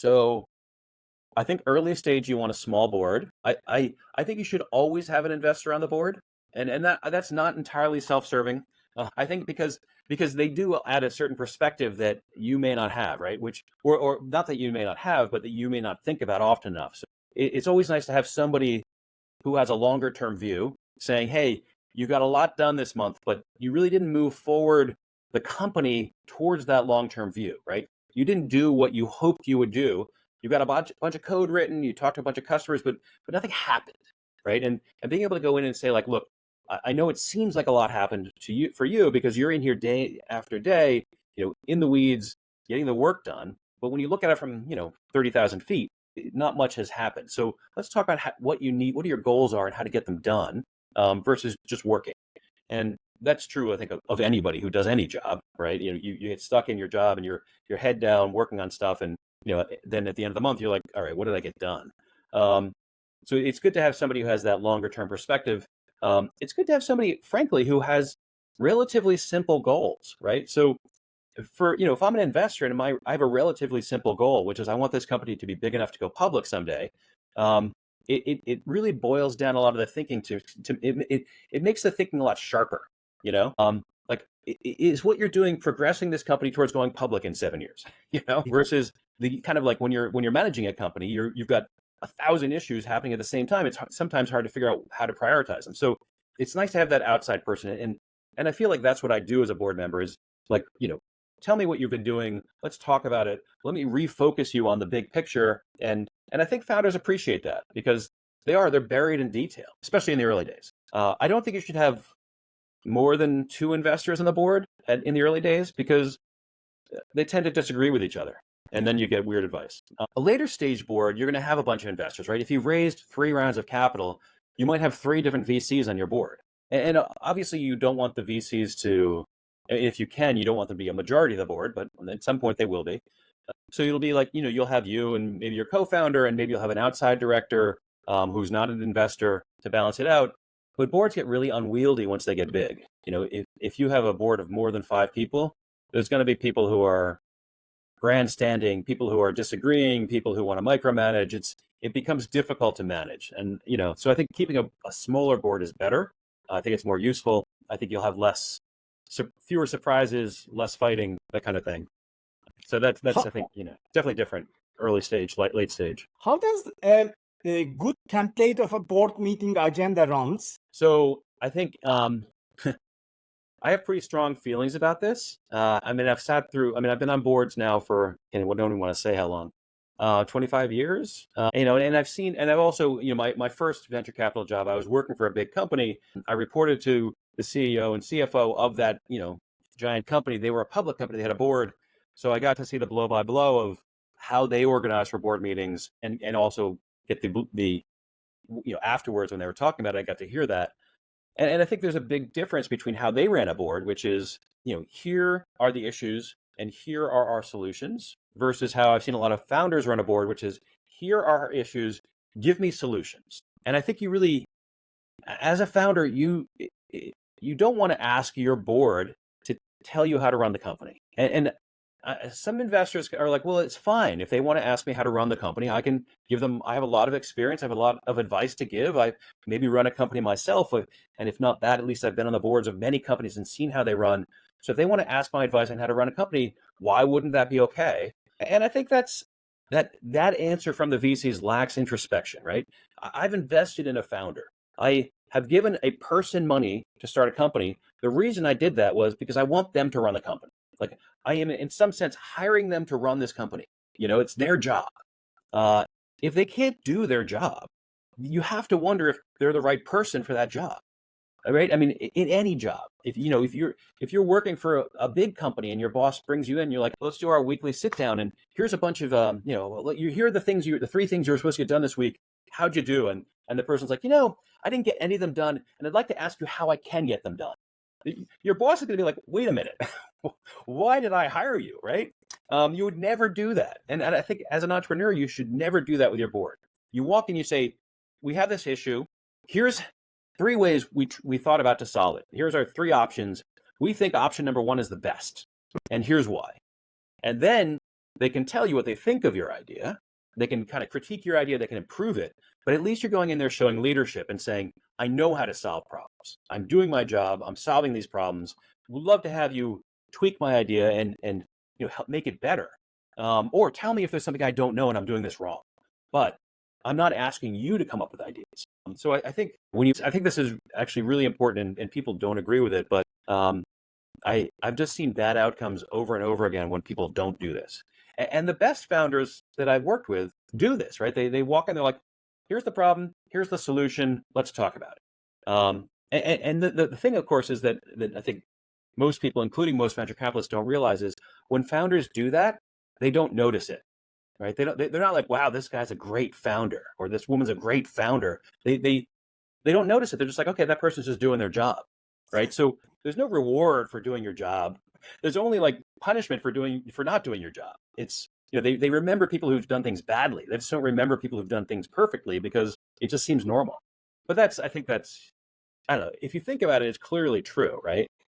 So I think early stage you want a small board. I think you should always have an investor on the board, and that's not entirely self-serving. I think because they do add a certain perspective that you may not have, right? Which or not that you may not have, but that you may not think about often enough. So it's always nice to have somebody who has a longer term view, saying, "Hey, you got a lot done this month, but you really didn't move forward the company towards that long term view, right? You didn't do what you hoped you would do. You got a bunch of code written, you talked to a bunch of customers, but nothing happened, right? And being able to go in and say, like, look, I know it seems like a lot happened to you for you because you're in here day after day, in the weeds, getting the work done. But when you look at it from 30,000 feet, not much has happened. So let's talk about what you need, what your goals are, and how to get them done, versus just working. And that's true, I think, of anybody who does any job, right? You get stuck in your job and you're head down working on stuff, and then at the end of the month you're like, all right, what did I get done? So it's good to have somebody who has that longer term perspective. It's good to have somebody, frankly, who has relatively simple goals, right? So if I'm an investor and I have a relatively simple goal, which is I want this company to be big enough to go public someday. It really boils down a lot of the thinking to it makes the thinking a lot sharper, like is what you're doing progressing this company towards going public in 7 years, versus the kind of like when you're managing a company, you've got 1,000 issues happening at the same time. It's sometimes hard to figure out how to prioritize them. So it's nice to have that outside person. And I feel like that's what I do as a board member is like, tell me what you've been doing. Let's talk about it. Let me refocus you on the big picture. And I think founders appreciate that because they're buried in detail, especially in the early days. I don't think you should have more than 2 investors on the board in the early days because they tend to disagree with each other. And then you get weird advice. A later stage board, you're going to have a bunch of investors, right? If you've raised 3 rounds of capital, you might have 3 different VCs on your board. And obviously you don't want the VCs to, if you can, you don't want them to be a majority of the board, but at some point they will be. So it'll be like, you'll have you and maybe your co-founder, and maybe you'll have an outside director who's not an investor to balance it out. But boards get really unwieldy once they get big. If you have a board of more than 5 people, there's going to be people who are grandstanding, people who are disagreeing, people who want to micromanage. It becomes difficult to manage. And, so I think keeping a smaller board is better. I think it's more useful. I think you'll have fewer surprises, less fighting, that kind of thing. So that's I think, definitely different early stage, late stage. How does a good template of a board meeting agenda runs? So I think I have pretty strong feelings about this. I've been on boards now for, I don't even want to say how long, 25 years, and I've seen, and I've also, my first venture capital job, I was working for a big company. I reported to the CEO and CFO of that, giant company. They were a public company. They had a board. So I got to see the blow by blow of how they organize for board meetings and also get the afterwards when they were talking about it, I got to hear that. And I think there's a big difference between how they ran a board, which is, here are the issues and here are our solutions, versus how I've seen a lot of founders run a board, which is, here are our issues, give me solutions. And I think you really, as a founder, you don't want to ask your board to tell you how to run the company. And some investors are like, well, it's fine. If they want to ask me how to run the company, I can give them, I have a lot of experience. I have a lot of advice to give. I maybe run a company myself. And if not that, at least I've been on the boards of many companies and seen how they run. So if they want to ask my advice on how to run a company, why wouldn't that be okay? And I think that answer from the VCs lacks introspection, right? I've invested in a founder. I have given a person money to start a company. The reason I did that was because I want them to run the company. Like, I am, in some sense, hiring them to run this company. It's their job. If they can't do their job, you have to wonder if they're the right person for that job. Right? I mean, in any job, if you're working for a big company and your boss brings you in, you're like, let's do our weekly sit down, and here's a bunch of you hear the 3 things you were supposed to get done this week. How'd you do? And the person's like, I didn't get any of them done, and I'd like to ask you how I can get them done. Your boss is going to be like, wait a minute, why did I hire you, right? You would never do that. And I think as an entrepreneur, you should never do that with your board. You walk in, you say, we have this issue. Here's 3 ways we thought about to solve it. Here's our 3 options. We think option number 1 is the best. And here's why. And then They can tell you what they think of your idea. They can kind of critique your idea. They can improve it. But at least you're going in there showing leadership and saying, I know how to solve problems. I'm doing my job. I'm solving these problems. Would love to have you tweak my idea and help make it better. Or tell me if there's something I don't know and I'm doing this wrong. But I'm not asking you to come up with ideas. So I think I think this is actually really important, and people don't agree with it, but I've just seen bad outcomes over and over again when people don't do this. And the best founders that I've worked with do this, right? They walk in, they're like, here's the problem, here's the solution, let's talk about it. And the thing, of course, is that I think most people, including most venture capitalists, don't realize is when founders do that, they don't notice it, right? They're not like, wow, this guy's a great founder or this woman's a great founder. They don't notice it. They're just like, okay, that person's just doing their job, right? So there's no reward for doing your job. There's only like punishment for not doing your job. It's they remember people who've done things badly. They just don't remember people who've done things perfectly because it just seems normal. But I think that's I don't know. If you think about it, it's clearly true, right?